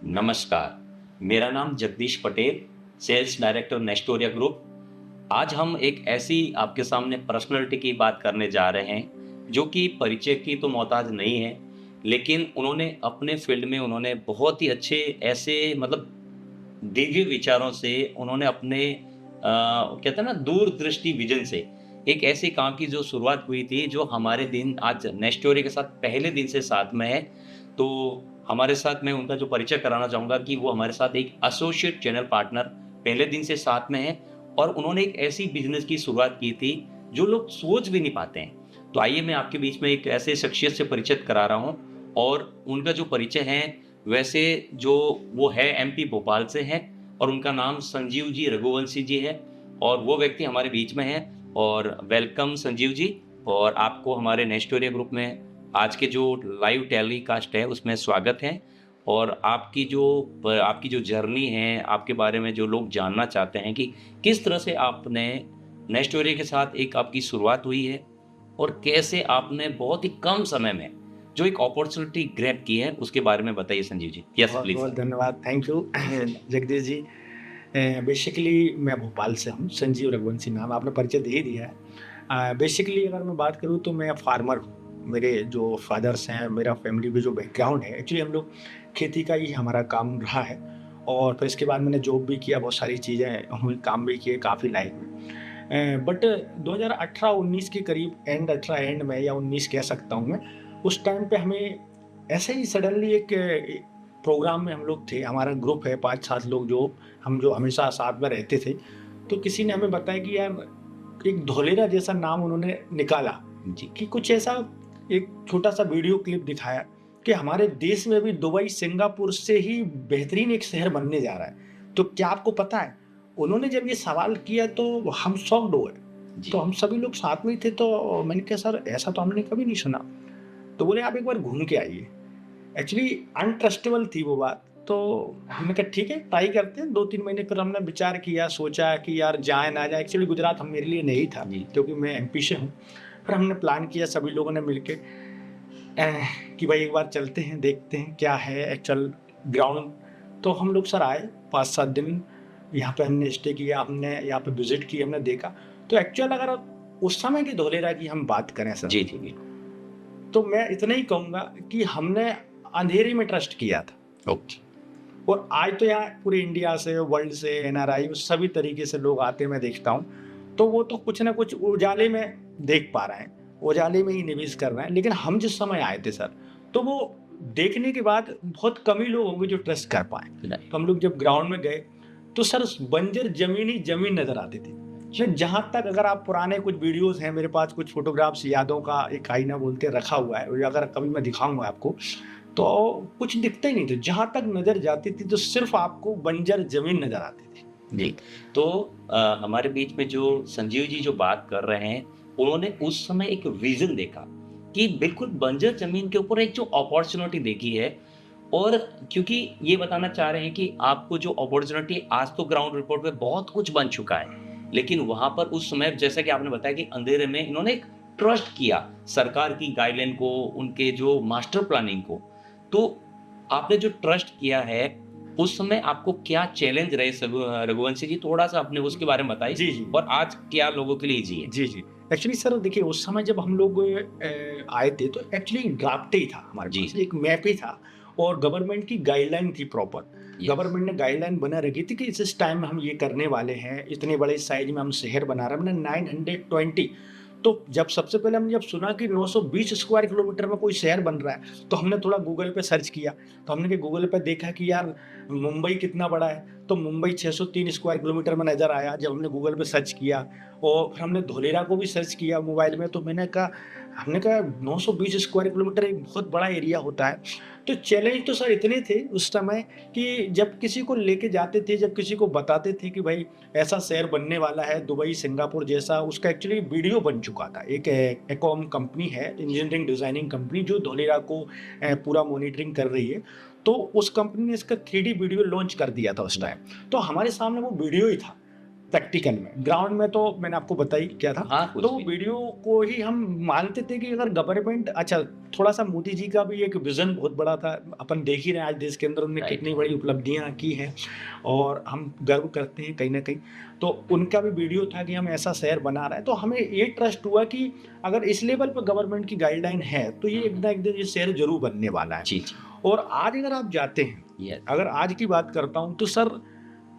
नमस्कार, मेरा नाम Jagdish Patel, sales director Nestoria group. आज हम एक ऐसी आपके सामने पर्सनैलिटी की बात करने जा रहे हैं, जो कि परिचय की तो मोहताज नहीं है, लेकिन उन्होंने अपने फ़ील्ड में उन्होंने बहुत ही अच्छे ऐसे मतलब दिव्य विचारों से उन्होंने अपने कहते हैं ना दूरदृष्टि विज़न से एक ऐसे काम की जो शुरुआत हुई थी, जो हमारे दिन आज नेस्टोरी के साथ पहले दिन से साथ में है। तो हमारे साथ मैं उनका जो परिचय कराना चाहूँगा कि वो हमारे साथ एक एसोसिएट चैनल पार्टनर पहले दिन से साथ में है और उन्होंने एक ऐसी बिज़नेस की शुरुआत की थी, जो लोग सोच भी नहीं पाते हैं। तो आइए मैं आपके बीच में एक ऐसे शख्सियत से परिचित करा रहा हूँ और उनका जो परिचय है, वैसे जो वो है एमपी भोपाल से हैं और उनका नाम संजीव जी रघुवंशी जी है और वो व्यक्ति हमारे बीच में हैं और वेलकम संजीव जी। और आपको हमारे नेस्टोरिया ग्रुप में आज के जो लाइव टेलीकास्ट है उसमें स्वागत है। और आपकी जो जर्नी है, आपके बारे में जो लोग जानना चाहते हैं कि किस तरह से आपने नेस्टोरिया के साथ एक आपकी शुरुआत हुई है और कैसे आपने बहुत ही कम समय में जो एक अपॉर्चुनिटी ग्रैब की है, उसके बारे में बताइए संजीव जी। Yes please. बहुत-बहुत धन्यवाद, thank you Jagdish ji. Basically मैं भोपाल से हूँ, संजीव रघुवंशी नाम आपने परिचय दे ही दिया है। बेसिकली अगर मैं बात करूँ तो मैं फार्मर हूँ। मेरे जो फादर्स हैं, मेरा फैमिली में जो बैकग्राउंड है, एक्चुअली हम लोग खेती का ही हमारा काम रहा है और फिर इसके बाद मैंने जॉब भी किया, बहुत सारी चीज़ें हुई, काम भी किए काफ़ी लाइफ में। बट 2018-19 के करीब एंड 18 एंड में या 19 कह सकता हूँ मैं, उस टाइम पे हमें ऐसे ही सडनली एक प्रोग्राम में हम लोग थे, हमारा ग्रुप है 5-7 लोग जो हमेशा साथ में रहते थे। तो किसी ने हमें बताया कि यार एक धोलेरा जैसा नाम उन्होंने निकाला जी। कि कुछ ऐसा एक छोटा-सा वीडियो क्लिप दिखाया कि हमारे देश में भी दुबई, सिंगापुर से ही बेहतरीन एक शहर बनने जा रहा है। तो क्या आपको पता है? उन्होंने जब ये सवाल किया तो हम शॉक्ड हो गए। जी। तो हम सभी लोग साथ में ही थे तो मैंने कहा सर ऐसा तो हमने कभी नहीं सुना। तो बोले आप एक बार घूम के आइए। एक्चुअली अनट्रस्टेबल थी वो बात। तो हमने कहा ठीक है ट्राई करते हैं। 2-3 महीने फिर हमने विचार किया, सोचा कि यार जाए ना जाए। एक्चुअली गुजरात हम मेरे लिए नहीं था जी। क्योंकि मैं एमपी से हूँ। फिर हमने प्लान किया सभी लोगों ने मिलके कि भाई एक बार चलते हैं, देखते हैं क्या है एक्चुअल ग्राउंड। तो हम लोग सर आए 5-7 दिन यहाँ पे हमने स्टे किया, हमने यहाँ पे विज़िट की, हमने देखा। तो एक्चुअल अगर उस समय की धोलेरा की हम बात करें सर, जी, जी, बिल्कुल। तो मैं इतना ही कहूँगा कि हमने अंधेरे में ट्रस्ट किया था। ओके। और आज तो यहाँ पूरे इंडिया से, वर्ल्ड से, एनआरआई सभी तरीके से लोग आते हैं मैं देखता हूँ। तो वो तो कुछ ना कुछ उजाले में देख पा रहे हैं, उजाले में ही निवेश कर रहे हैं। लेकिन हम जिस समय आए थे सर, तो वो देखने के बाद बहुत कम ही लोग होंगे जो ट्रस्ट कर पाएँ। राइट। तो हम लोग जब ग्राउंड में गए, तो सर बंजर ज़मीन ही ज़मीन नज़र आती थी। मैं जहाँ तक अगर आप पुराने कुछ वीडियोज़ हैं मेरे पास, कुछ फ़ोटोग्राफ्स यादों का एक आईना बोलते हैं रखा हुआ है, और अगर कभी मैं दिखाऊँगा आपको, तो कुछ दिखता ही नहीं था। जहाँ तक नज़र जाती थी तो सिर्फ़ आपको बंजर ज़मीन नज़र आती थी। जी। तो हमारे बीच में जो संजीव जी जो बात कर रहे हैं, उन्होंने उस समय एक विज़न देखा कि बिल्कुल बंजर ज़मीन के ऊपर एक जो अपॉर्च्युनिटी देखी है। और क्योंकि ये बताना चाह रहे हैं कि आपको जो अपॉर्च्युनिटी आज तो ग्राउंड रिपोर्ट पे बहुत कुछ बन चुका है, लेकिन वहाँ पर उस समय जैसा कि आपने बताया कि अंधेरे में इन्होंने एक ट्रस्ट किया सरकार की गाइडलाइन को, उनके जो मास्टर प्लानिंग को। तो आपने जो ट्रस्ट किया है, उस समय आपको क्या चैलेंज रहे रघुवंशी जी, थोड़ा-सा अपने उसके बारे में बताइए जी, जी। और आज क्या लोगों के लिए ईज़ी है? जी, जी। एक्चुअली सर देखिए उस समय जब हम लोग आए थे तो एक्चुअली ड्राफ्ट ही था हमारे जी, पास, एक मैप ही था और गवर्नमेंट की गाइडलाइन थी प्रॉपर। यस। गवर्नमेंट ने गाइडलाइन बना रखी थी कि इस टाइम में हम ये करने वाले हैं, इतने बड़े साइज़ में हम शहर बना रहे हैं। हमने 920 तो जब सबसे पहले हमने जब सुना कि 920 स्क्वायर किलोमीटर में कोई शहर बन रहा है, तो हमने थोड़ा गूगल पे सर्च किया। तो हमने कि गूगल पे देखा कि यार मुंबई कितना बड़ा है, तो मुंबई 603 स्क्वायर किलोमीटर में नज़र आया जब हमने गूगल पे सर्च किया। और फिर हमने धोलेरा को भी सर्च किया मोबाइल में, तो हमने कहा 920 स्क्वायर किलोमीटर एक बहुत बड़ा एरिया होता है। तो चैलेंज तो सर इतने थे उस समय कि जब किसी को लेके जाते थे, जब किसी को बताते थे कि भाई ऐसा शहर बनने वाला है दुबई, सिंगापुर जैसा, उसका एक्चुअली वीडियो बन चुका था। एक एकॉम कंपनी है, इंजीनियरिंग डिज़ाइनिंग कंपनी जो धोलेरा को पूरा मॉनिटरिंग कर रही है। तो उस कंपनी ने इसका 3D वीडियो लॉन्च कर दिया था उस टाइम। तो हमारे सामने वो वीडियो ही था। प्रैक्टिकल में। ग्राउंड में तो मैंने आपको बताई क्या था। हाँ, कुछ तो भी। वीडियो को ही हम मानते थे कि अगर गवर्नमेंट अच्छा थोड़ा-सा मोदी जी का भी एक विज़न बहुत बड़ा था। अपन देख ही रहे हैं आज देश के अंदर उन्होंने राइट। कितनी बड़ी उपलब्धियाँ की हैं और हम गर्व करते हैं कहीं न कहीं। तो उनका भी वीडियो था कि हम ऐसा शहर बना रहे हैं। तो हमें ये ट्रस्ट हुआ कि अगर इस लेवल पे गवर्नमेंट की गाइडलाइन है, तो ये एक ना एक दिन ये शहर ज़रूर बनने वाला है। जी, जी। और आज अगर आप जाते हैं, यस। अगर आज की बात करता हूँ तो सर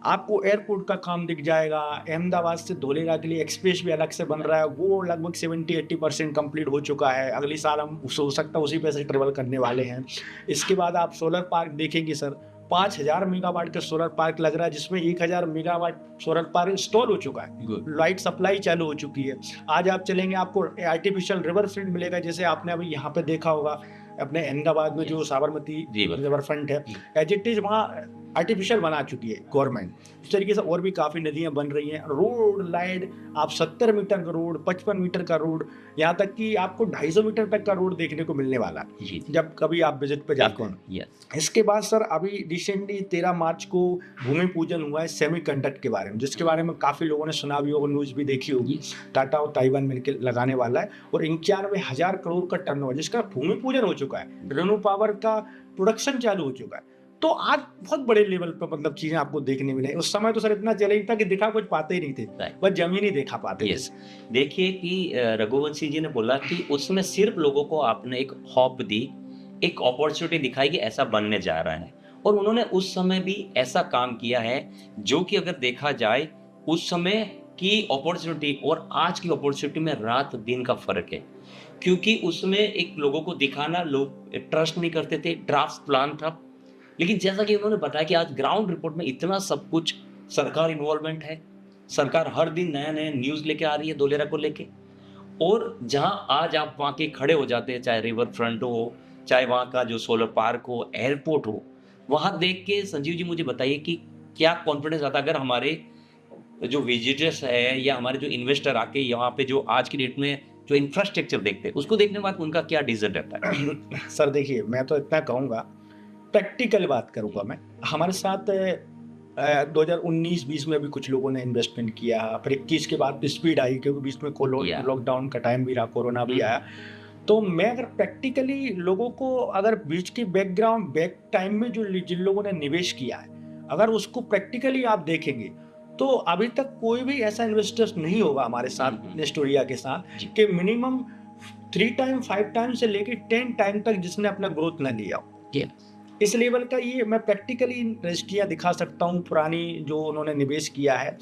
आपको एयरपोर्ट का काम दिख जाएगा। अहमदाबाद से धोलेरा के लिए एक्सप्रेस भी अलग से बन रहा है, वो लगभग 70-80% कंप्लीट हो चुका है। अगले साल हम हो सकता है उसी पे से ट्रेवल करने वाले हैं। इसके बाद आप सोलर पार्क देखेंगे सर, 5000 मेगावाट का सोलर पार्क लग रहा है, जिसमें 1000 मेगावाट सोलर पार्क इंस्टॉल हो चुका है। गुड। लाइट सप्लाई चालू हो चुकी है। आज आप चलेंगे आपको आर्टिफिशियल रिवर फ्रंट मिलेगा, जैसे आपने अभी यहाँ पे देखा होगा अपने अहमदाबाद में जो साबरमती रिवर। रिवर फ्रंट है, जी। एज इट इज वहाँ आर्टिफिशियल बना चुकी है गवर्नमेंट। इस तरीके से और भी काफ़ी नदियाँ बन रही हैं। रोड लाइट आप 70 मीटर का रोड, 55 मीटर का रोड, यहाँ तक कि आपको 250 मीटर तक का रोड देखने को मिलने वाला है, जी, जी। जब कभी आप विजिट पे जाते हैं। यस। इसके बाद सर अभी रिसेंटली 13 मार्च को भूमि पूजन हुआ है सेमीकंडक्टर के बारे में, जिसके बारे में काफ़ी लोगों ने सुना भी होगा, न्यूज़ भी देखी होगी। Yes. टाटा और ताइवान मिलकर लगाने वाला है और 91,000 करोड़ का टर्नओवर, जिसका भूमि पूजन हो चुका है। रेनू पावर का प्रोडक्शन चालू हो चुका है। तो आज बहुत बड़े लेवल पर मतलब चीज़ें आपको देखने मिले। उस समय तो सर इतना चैलेंज था कि दिखा कुछ पाते ही नहीं थे, Right. बस जमीन ही देखा पाते थे। यस। देखिए कि रघुवंशी जी ने बोला कि उसमें सिर्फ लोगों को आपने एक होप दी, एक अपॉर्चुनिटी दिखाई कि ऐसा बनने जा रहा है, और उन्होंने उस समय भी ऐसा काम किया है जो कि अगर देखा जाए उस समय की अपॉर्चुनिटी और आज की अपॉर्चुनिटी में रात दिन का फर्क है। क्योंकि उसमें एक लोगों को दिखाना, लोग ट्रस्ट नहीं करते थे, ड्राफ्ट प्लान था। लेकिन जैसा कि उन्होंने बताया कि आज ग्राउंड रिपोर्ट में इतना सब कुछ, सरकार इन्वॉल्वमेंट है, सरकार हर दिन नया नया न्यूज़ लेके आ रही है धोलेरा को लेके। और जहाँ आज आप वहाँ के खड़े हो जाते हैं, चाहे रिवर फ्रंट हो, चाहे वहाँ का जो सोलर पार्क हो, एयरपोर्ट हो, वहाँ देख के संजीव जी मुझे बताइए कि क्या कॉन्फिडेंस आता है अगर हमारे जो विजिटर्स है या हमारे जो इन्वेस्टर आके यहाँ पे जो आज की डेट में जो इंफ्रास्ट्रक्चर देखते हैं, उसको देखने के बाद उनका क्या डिसीजन रहता है? सर देखिए, मैं तो इतना कहूँगा, प्रैक्टिकल बात करूँगा मैं। हमारे साथ 2019-20 में भी कुछ लोगों ने इन्वेस्टमेंट किया, फिर 21 के बाद स्पीड आई क्योंकि बीच में Yeah. लॉकडाउन का टाइम भी रहा, कोरोना भी आया। तो मैं अगर प्रैक्टिकली लोगों को अगर बीच की बैक टाइम में जो जिन लोगों ने निवेश किया है, अगर उसको प्रैक्टिकली आप देखेंगे, तो अभी तक कोई भी ऐसा इन्वेस्टर्स नहीं होगा हमारे साथ नेस्टोरिया के साथ जी। कि मिनिमम 3 टाइम 5 टाइम से लेके 10 टाइम तक जिसने अपना ग्रोथ ना लिया हो। Yeah. इस लेवल का ये मैं प्रैक्टिकली रजिस्ट्रियाँ दिखा सकता हूँ पुरानी जो उन्होंने निवेश किया है।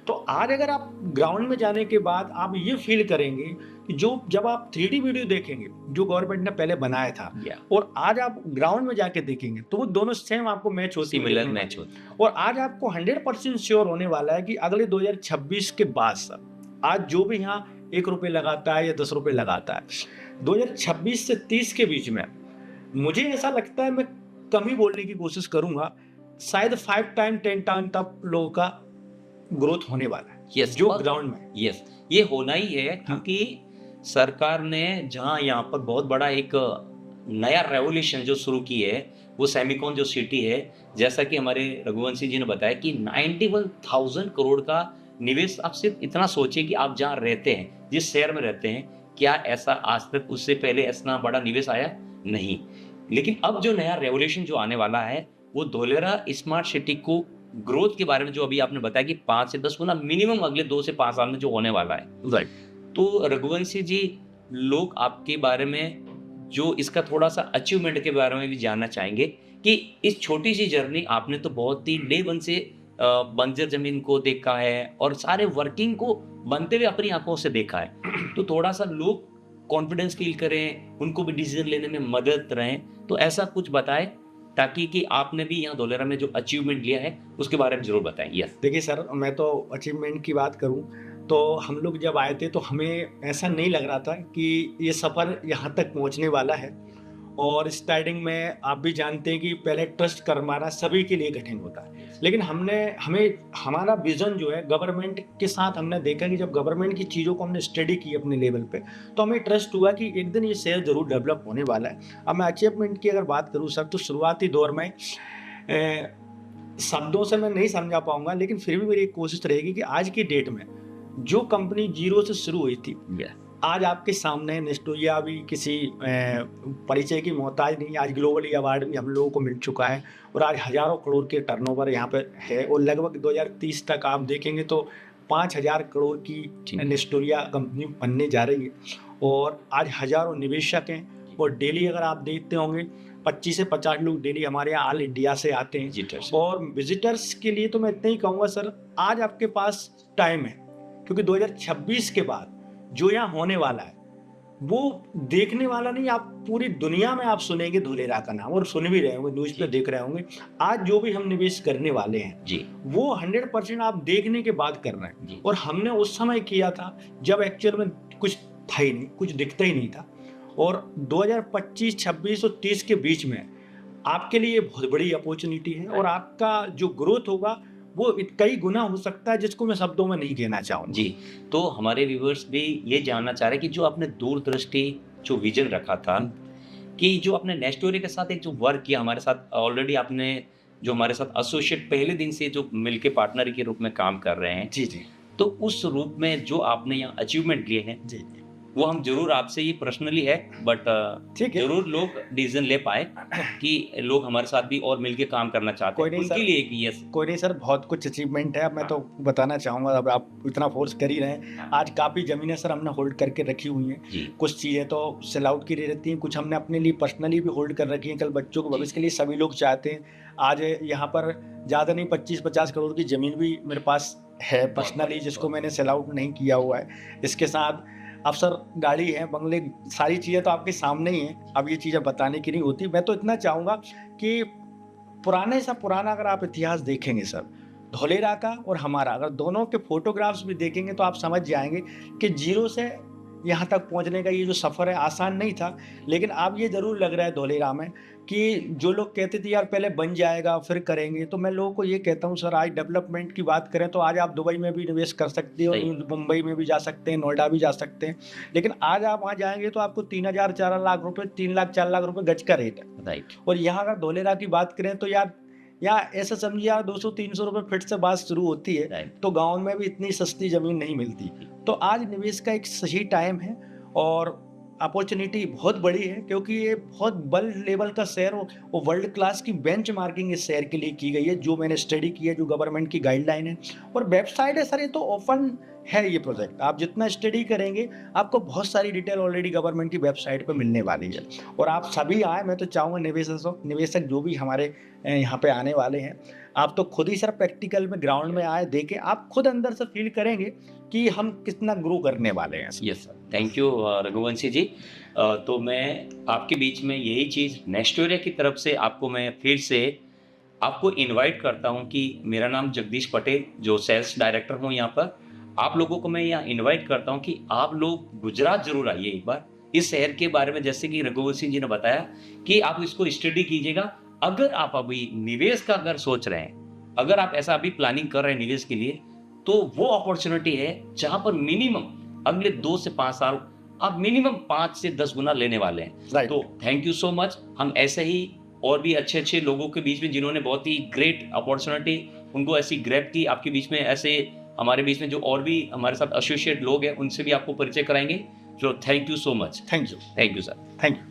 तो आज अगर आप ग्राउंड में जाने के बाद आप ये फील करेंगे कि जो जब आप 3D वीडियो देखेंगे जो गवर्नमेंट ने पहले बनाया था Yeah. और आज आप ग्राउंड में जाके देखेंगे तो वो दोनों सेम आपको मैच होती है। सिमिलर मैच होता है। और आज आपको 100% श्योर होने वाला है कि अगले 2026 के बाद सर, आज जो भी यहाँ 1 रुपये लगाता है या 10 रुपये लगाता है, 2026 से 30 के बीच में मुझे ऐसा लगता है, मैं कम ही बोलने की कोशिश करूंगा, शायद 5 टाइम 10 टाइम तक लोगों का ग्रोथ होने वाला है। Yes. जो और- ग्राउंड में यस, ये होना ही है क्योंकि सरकार ने जहाँ यहाँ पर बहुत बड़ा एक नया रेवोल्यूशन जो शुरू की है, वो सेमिकॉन जो सिटी है, जैसा कि हमारे रघुवंशी जी ने बताया कि 91,000 करोड़ का निवेश। आप सिर्फ इतना सोचिए कि आप जहाँ रहते हैं, जिस शहर में रहते हैं, क्या ऐसा आज तक उससे पहले इतना बड़ा निवेश आया? नहीं। लेकिन अब जो नया रेवोल्यूशन जो आने वाला है, वो धोलेरा स्मार्ट सिटी को ग्रोथ के बारे में जो अभी आपने बताया कि 5 से 10 गुना मिनिमम अगले 2 से 5 साल में जो होने वाला है। राइट। तो रघुवंशी जी, लोग आपके बारे में जो इसका थोड़ा सा अचीवमेंट के बारे में भी जानना चाहेंगे कि इस छोटी सी जर्नी आपने तो बहुत ही डे वन से बंजर जमीन को देखा है और सारे वर्किंग को बनते हुए अपनी आंखों से देखा है। तो थोड़ा सा लोग कॉन्फिडेंस फील करें, उनको भी डिसीजन लेने में मदद रहें, तो ऐसा कुछ बताएं ताकि कि आपने भी यहाँ धोलेरा में जो अचीवमेंट लिया है उसके बारे में जरूर बताएं। यस। देखिए सर, मैं तो अचीवमेंट की बात करूं तो हम लोग जब आए थे तो हमें ऐसा नहीं लग रहा था कि ये सफ़र यहाँ तक पहुँचने वाला है। और स्टार्टिंग में आप भी जानते हैं कि पहले ट्रस्ट करवाना सभी के लिए कठिन होता है, लेकिन हमारा विज़न जो है गवर्नमेंट के साथ, हमने देखा कि जब गवर्नमेंट की चीज़ों को हमने स्टडी की अपने लेवल पे, तो हमें ट्रस्ट हुआ कि एक दिन ये शहर ज़रूर डेवलप होने वाला है। अब मैं अचीवमेंट की अगर बात करूँ सर, तो शुरुआती दौर में शब्दों से मैं नहीं समझा पाऊँगा, लेकिन फिर भी मेरी एक कोशिश रहेगी कि आज की डेट में जो कंपनी ज़ीरो से शुरू हुई थी, या आज आपके सामने है। नेस्टोरिया भी किसी परिचय की मोहताज नहीं है। आज ग्लोबली अवार्ड भी हम लोगों को मिल चुका है और आज हज़ारों करोड़ के टर्नओवर यहाँ पे है और लगभग 2030 तक आप देखेंगे तो 5,000 करोड़ की जी। नेस्टोरिया कंपनी बनने जा रही है और आज हज़ारों निवेशक हैं और डेली अगर आप देखते होंगे 25 से 50 लोग डेली हमारे यहाँ ऑल इंडिया से आते हैं। विजिटर्स। और विजिटर्स के लिए तो मैं इतना ही कहूँगा सर, आज आपके पास टाइम है, क्योंकि 2026 के बाद जो यहाँ होने वाला है वो देखने वाला नहीं, आप पूरी दुनिया में आप सुनेंगे धुलेरा का नाम और सुन भी रहे होंगे, न्यूज़ पे जी। देख रहे होंगे। आज जो भी हम निवेश करने वाले हैं जी। वो 100% आप देखने के बाद कर रहे हैं जी। और हमने उस समय किया था जब एक्चुअल में कुछ था ही नहीं, कुछ दिखता ही नहीं था। और 2025, 26 और 30 के बीच में आपके लिए बहुत बड़ी अपॉर्चुनिटी है और आपका जो ग्रोथ होगा वो कई गुना हो सकता है, जिसको मैं शब्दों में नहीं कहना चाहूँगा। जी, तो हमारे व्यूअर्स भी ये जानना चाह रहे हैं कि जो आपने दूरदृष्टि जो विजन रखा था कि जो आपने नेस्टोरी के साथ एक जो वर्क किया हमारे साथ, ऑलरेडी आपने जो हमारे साथ एसोसिएट पहले दिन से जो मिलके पार्टनर के रूप में काम कर रहे हैं, जी, जी। तो उस रूप में जो आपने यहाँ अचीवमेंट लिए हैं जी, वो हम जरूर आपसे ये पर्सनली है, बट ठीक है। जरूर लोग डिसीजन ले पाए कि लोग हमारे साथ भी और मिलके काम करना चाहते कोई हैं, नहीं उनके सर। लिए एक यस। कोई नहीं सर, बहुत कुछ अचीवमेंट है। अब मैं तो बताना चाहूँगा, अब आप इतना फोर्स कर ही रहे हैं। आज काफ़ी ज़मीनें सर हमने होल्ड करके रखी हुई हैं। जी। कुछ चीज़ें तो सेल आउट की रहती हैं, कुछ हमने अपने लिए पर्सनली भी होल्ड कर रखी हैं। कल बच्चों के जी। भविष्य के लिए सभी लोग चाहते हैं। आज यहाँ पर ज़्यादा नहीं 25-50 करोड़ की ज़मीन भी मेरे पास है पर्सनली, जिसको मैंने सेल आउट नहीं किया हुआ है। इसके साथ अब सर गाड़ी है, बंगले, सारी चीज़ें तो आपके सामने ही हैं। अब ये चीज़ें बताने की नहीं होती। मैं तो इतना चाहूँगा कि पुराने से पुराना अगर आप इतिहास देखेंगे सर, धोलेरा का और हमारा अगर दोनों के फोटोग्राफ्स भी देखेंगे तो आप समझ जाएंगे कि जीरो से यहाँ तक पहुँचने का ये जो सफ़र है आसान नहीं था। लेकिन अब ये ज़रूर लग रहा है धोलेरा में कि जो लोग कहते थे यार पहले बन जाएगा फिर करेंगे, तो मैं लोगों को ये कहता हूँ सर, आज डेवलपमेंट की बात करें तो आज आप दुबई में भी निवेश कर सकते हो, सही। मुंबई में भी जा सकते हैं, नोएडा भी जा सकते हैं। लेकिन आज आप वहाँ जाएंगे तो आपको 3,000 4 लाख रुपए, 3 लाख 4 लाख रुपए गज का रेट है। राइट। और यहाँ अगर धोलेरा की बात करें तो यार ऐसा समझिए यार 200-300 रुपए फिट से बात शुरू होती है, राइट। तो गाँव में भी इतनी सस्ती ज़मीन नहीं मिलती। तो आज निवेश का एक सही टाइम है और अपॉर्चुनिटी बहुत बड़ी है, क्योंकि ये बहुत बल्क लेवल का शेयर और वर्ल्ड क्लास की बेंचमार्किंग इस शेयर के लिए की गई है, जो मैंने स्टडी की है, जो गवर्नमेंट की गाइडलाइन है और वेबसाइट है सर। ये तो ओपन है ये प्रोजेक्ट, आप जितना स्टडी करेंगे आपको बहुत सारी डिटेल ऑलरेडी गवर्नमेंट की वेबसाइट पे मिलने वाली है। और आप सभी आए, मैं तो चाहूँगा निवेशक जो भी हमारे यहाँ पे आने वाले हैं, आप तो खुद ही सर प्रैक्टिकल में ग्राउंड में आए, देखें, आप खुद अंदर से फील करेंगे कि हम कितना ग्रो करने वाले हैं। Yes sir, thank you Raghuvanshi ji. तो मैं आपके बीच में यही चीज़ नेस्टोरिया की तरफ से आपको मैं फिर से आपको इनवाइट करता हूं कि मेरा नाम जगदीश पटेल, जो सेल्स डायरेक्टर हूं यहाँ पर, आप लोगों को मैं यहाँ इनवाइट करता हूं कि आप लोग गुजरात जरूर आइए एक बार। इस शहर के बारे में जैसे कि रघुवंशी जी ने बताया कि आप इसको स्टडी कीजिएगा। अगर आप अभी निवेश का अगर सोच रहे हैं, अगर आप ऐसा अभी प्लानिंग कर रहे हैं निवेश के लिए, तो वो अपॉर्चुनिटी है जहां पर मिनिमम अगले 2 से 5 साल आप मिनिमम 5 से 10 गुना लेने वाले हैं। Right. तो थैंक यू सो मच। हम ऐसे ही और भी अच्छे अच्छे लोगों के बीच में जिन्होंने बहुत ही ग्रेट अपॉर्चुनिटी उनको ऐसी ग्रैब की, आपके बीच में ऐसे हमारे बीच में जो और भी हमारे साथ एसोसिएट लोग हैं उनसे भी आपको परिचय कराएंगे। तो thank you so much. Thank you sir. Thank you.